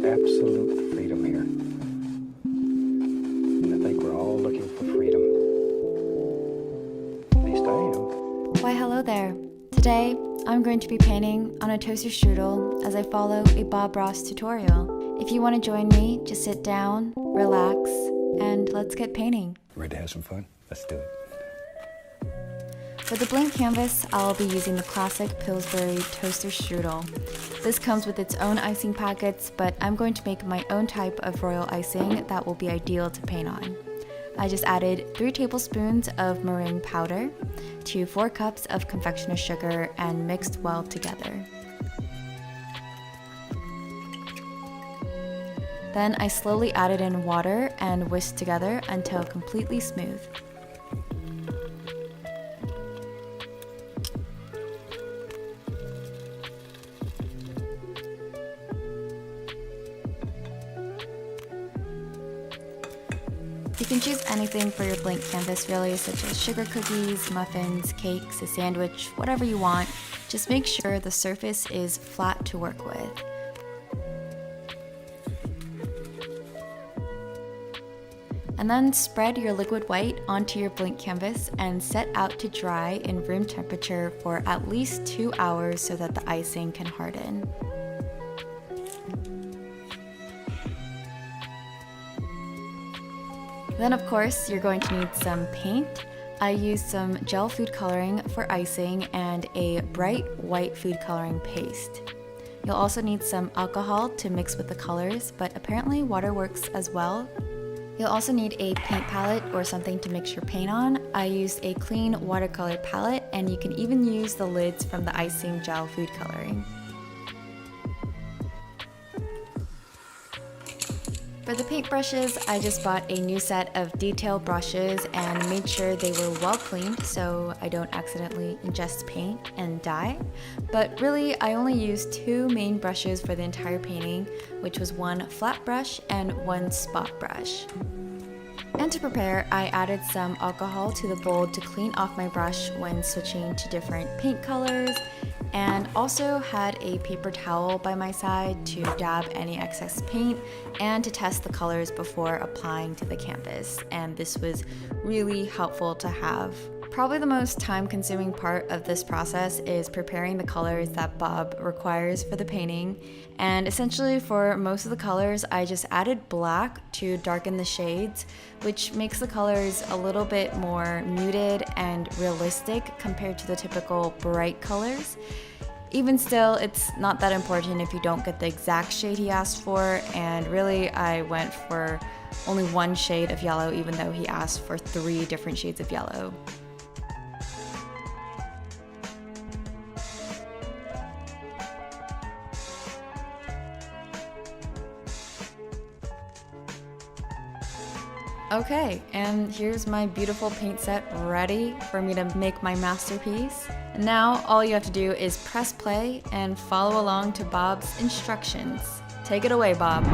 absolute freedom here. And I think we're all looking for freedom. At least I am. Why hello there. Today, I'm going to be painting on a toaster strudel as I follow a Bob Ross tutorial. If you want to join me, just sit down, relax, and let's get painting. Ready to have some fun? Let's do it. For the blank canvas, I'll be using the classic Pillsbury toaster strudel. This comes with its own icing packets, but I'm going to make my own type of royal icing that will be ideal to paint on. I just added 3 tablespoons of meringue powder to 4 cups of confectioner's sugar and mixed well together. Then I slowly added in water and whisked together until completely smooth. You can choose anything for your blank canvas really, such as sugar cookies, muffins, cakes, a sandwich, whatever you want. Just make sure the surface is flat to work with. And then spread your liquid white onto your blank canvas and set out to dry in room temperature for at least 2 hours so that the icing can harden. Then of course, you're going to need some paint. I used some gel food coloring for icing and a bright white food coloring paste. You'll also need some alcohol to mix with the colors, but apparently water works as well. You'll also need a paint palette or something to mix your paint on. I used a clean watercolor palette, and you can even use the lids from the icing gel food coloring. For the paint brushes, I just bought a new set of detail brushes and made sure they were well cleaned so I don't accidentally ingest paint and dye. But really, I only used 2 main brushes for the entire painting, which was one flat brush and one spot brush. And to prepare, I added some alcohol to the bowl to clean off my brush when switching to different paint colors, and also had a paper towel by my side to dab any excess paint and to test the colors before applying to the canvas. And this was really helpful to have. Probably the most time-consuming part of this process is preparing the colors that Bob requires for the painting. And essentially for most of the colors, I just added black to darken the shades, which makes the colors a little bit more muted and realistic compared to the typical bright colors. Even still, it's not that important if you don't get the exact shade he asked for, and really I went for only 1 shade of yellow even though he asked for 3 different shades of yellow. Okay, and here's my beautiful paint set ready for me to make my masterpiece. Now all you have to do is press play and follow along to Bob's instructions. Take it away, Bob.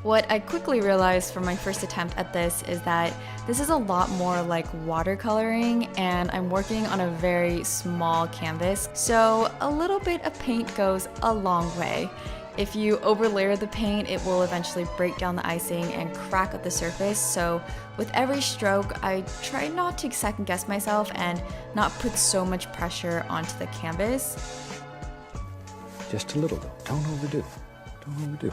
What I quickly realized from my first attempt at this is that this is a lot more like watercoloring, and I'm working on a very small canvas, so a little bit of paint goes a long way. If you overlayer the paint, it will eventually break down the icing and crack at the surface, so with every stroke, I try not to second guess myself and not put so much pressure onto the canvas. Just a little though. Don't overdo. Don't overdo.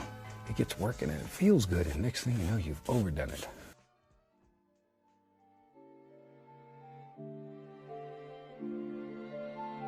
It gets working and it feels good, and next thing you know, you've overdone it.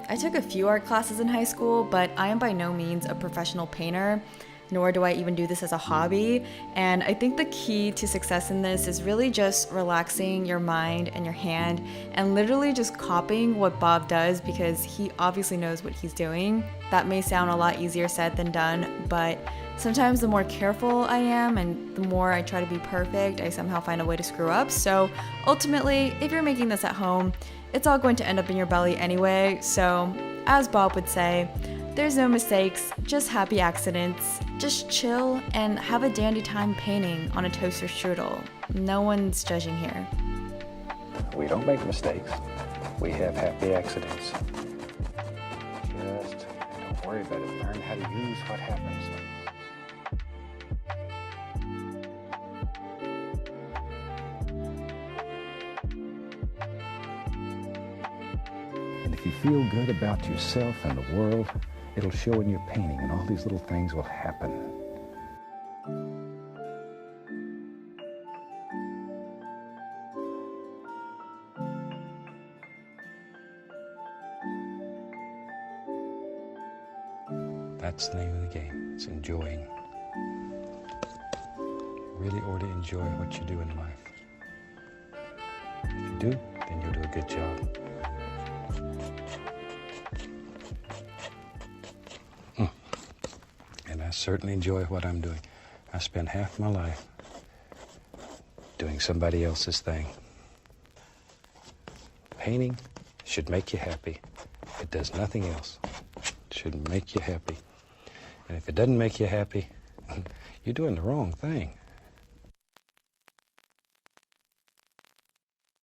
I took a few art classes in high school, but I am by no means a professional painter, nor do I even do this as a hobby. And I think the key to success in this is really just relaxing your mind and your hand and literally just copying what Bob does, because he obviously knows what he's doing. That may sound a lot easier said than done, but sometimes the more careful I am and the more I try to be perfect, I somehow find a way to screw up. So ultimately, if you're making this at home, it's all going to end up in your belly anyway. So as Bob would say, there's no mistakes, just happy accidents. Just chill and have a dandy time painting on a toaster strudel. No one's judging here. We don't make mistakes. We have happy accidents. Just don't worry about it. Learn how to use what happens. feel good about yourself and the world, it'll show in your painting, and all these little things will happen. That's the name of the game. It's enjoying. You really ought to enjoy what you do in life. If you do, then you'll do a good job. And I certainly enjoy what I'm doing. I spend half my life doing somebody else's thing. Painting should make you happy. It does nothing else. It should make you happy. And if it doesn't make you happy, you're doing the wrong thing.